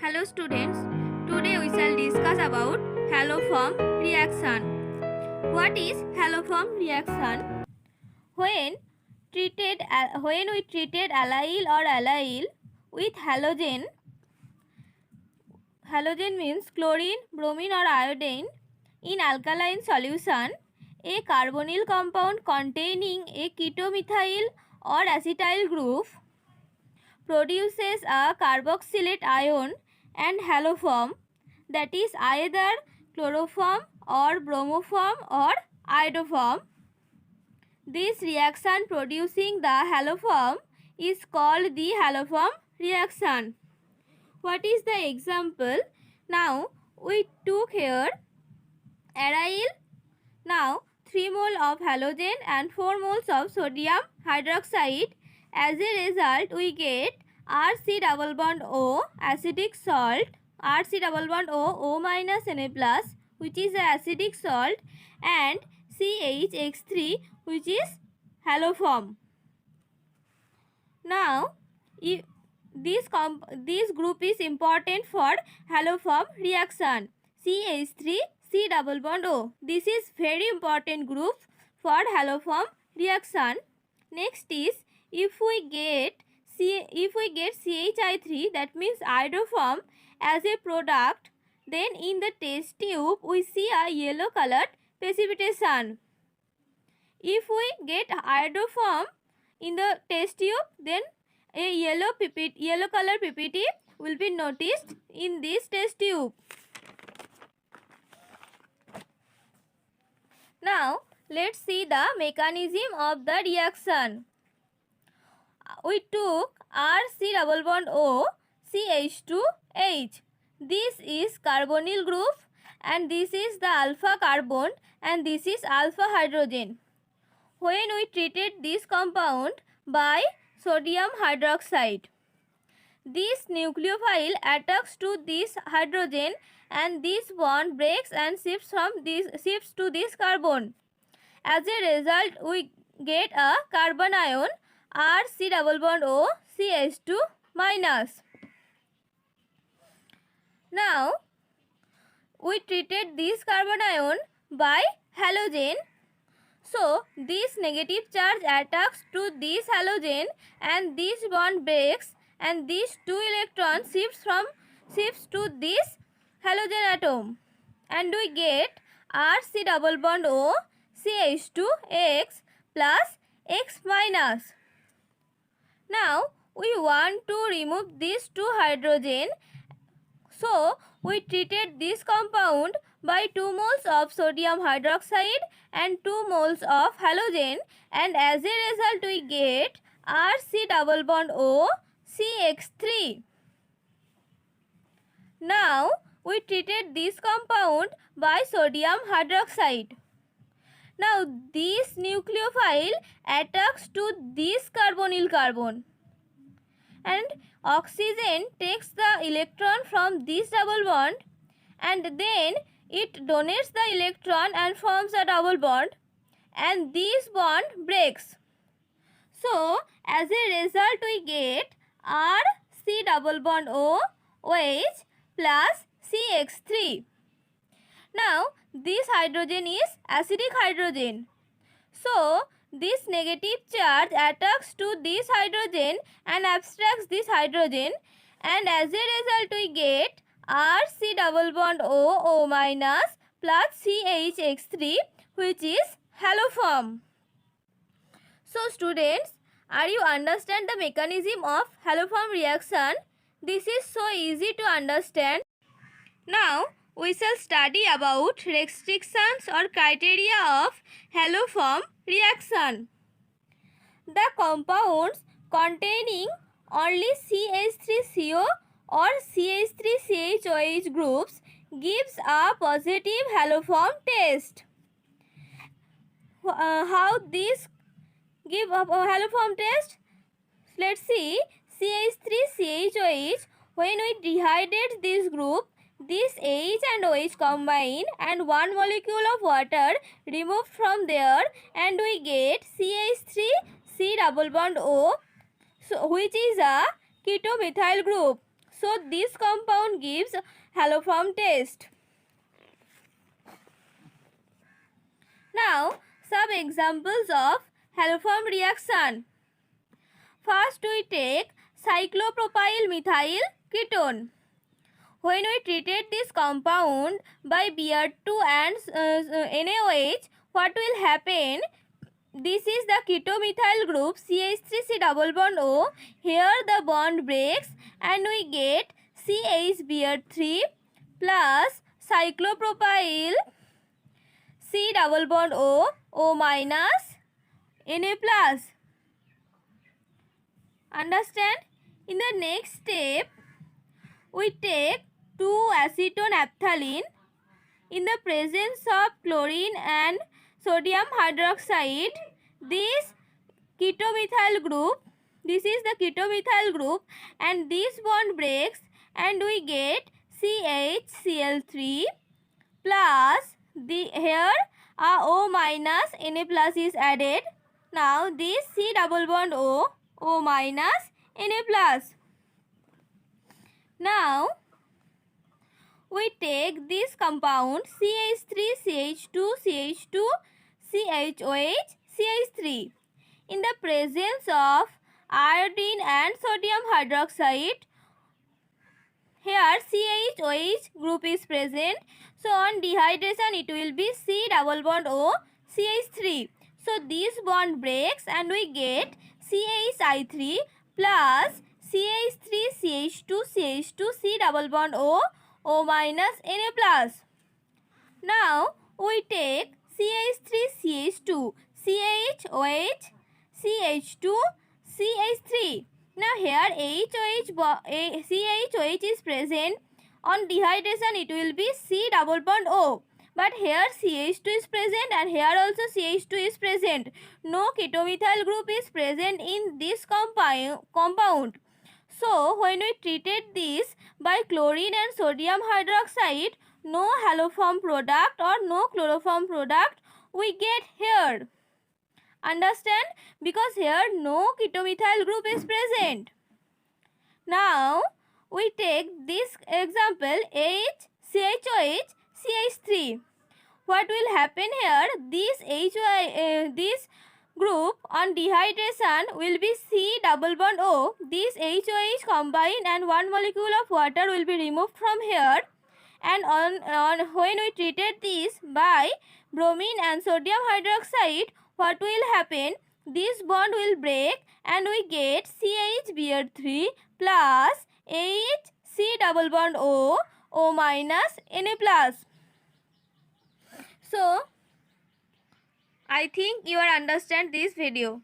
Hello students, today we shall discuss about haloform reaction. What is haloform reaction? When we treated allyl or allyl with halogen means chlorine, bromine or iodine in alkaline solution, a carbonyl compound containing a keto methyl or acetyl group produces a carboxylate ion and haloform, that is either chloroform or bromoform or iodoform. This reaction producing the haloform is called the haloform reaction. What is the example? Now we took here aryl. Now 3 mole of halogen and 4 moles of sodium hydroxide. As a result, we get RC double bond O acidic salt, RC double bond O minus Na plus, which is an acidic salt, and CHX3, which is haloform. Now, this group is important for haloform reaction. CH3 C double bond O. This is very important group for haloform reaction. Next is if we get CHI3, that means iodoform, as a product, then in the test tube we see a yellow colored precipitation. If we get iodoform in the test tube, then a yellow color PPT will be noticed in this test tube. Now let's see the mechanism of the reaction. We took RC double bond O CH2H. This is carbonyl group and this is the alpha carbon and this is alpha hydrogen. When we treated this compound by sodium hydroxide, this nucleophile attacks to this hydrogen and this bond breaks and shifts to this carbon. As a result, we get a carbon ion RC double bond O CH2 minus. Now we treated this carbon ion by halogen. So this negative charge attacks to this halogen and this bond breaks and these 2 electrons shifts to this halogen atom and we get RC double bond O CH2X plus X minus. Now we want to remove these 2 hydrogen, so we treated this compound by 2 moles of sodium hydroxide and 2 moles of halogen, and as a result we get RC double bond O CX3. Now we treated this compound by sodium hydroxide. Now this nucleophile attacks to this carbonyl carbon and oxygen takes the electron from this double bond and then it donates the electron and forms a double bond and this bond breaks. So as a result we get RC double bond O OH plus CX3. Now this hydrogen is acidic hydrogen. So this negative charge attacks to this hydrogen and abstracts this hydrogen and as a result we get RC double bond O minus plus CHX3, which is haloform. So students, are you understand the mechanism of haloform reaction? This is so easy to understand. Now we shall study about restrictions or criteria of haloform reaction. The compounds containing only CH3CO or CH3CHOH groups gives a positive haloform test. How this give a haloform test? Let's see. CH3CHOH, when we dehydrate this group, this H and OH combine and 1 molecule of water removed from there and we get CH3 C double bond O, so which is a keto methyl group. So this compound gives haloform taste. Now some examples of haloform reaction. First we take cyclopropyl methyl ketone. When we treated this compound by Br2 and NaOH, what will happen? This is the keto-methyl group CH3C double bond O. Here the bond breaks and we get CHBr3 plus cyclopropyl C double bond O, O minus, Na plus. Understand? In the next step, we take 2-acetone naphthalene. In the presence of chlorine and sodium hydroxide, this keto-methyl group, this is the keto-methyl group, and this bond breaks and we get CHCl3 plus here O minus Na plus is added. Now this C double bond O, O minus, Na plus. Now we take this compound CH3CH2CH2 CHOH CH3. In the presence of iodine and sodium hydroxide, here CHOH group is present. So on dehydration it will be C double bond O CH3. So this bond breaks and we get CHI3 plus CH3CH2CH2 C double bond O, O minus, Na plus. Now we take CH3CH2 CHOH CH2 CH3. Now here CHOH is present. On dehydration it will be C double bond O. But here CH2 is present and here also CH2 is present. No keto-methyl group is present in this compound. So when we treated this by chlorine and sodium hydroxide, no haloform product or no chloroform product we get here. Understand? Because here no keto-methyl group is present. Now we take this example CHOH CH3. What will happen here? This group on dehydration will be C double bond O. This HOH combine and one molecule of water will be removed from here. And when we treated this by bromine and sodium hydroxide, what will happen? This bond will break and we get CHBr3 plus HC double bond O, O minus, Na plus. So I think you are understand this video.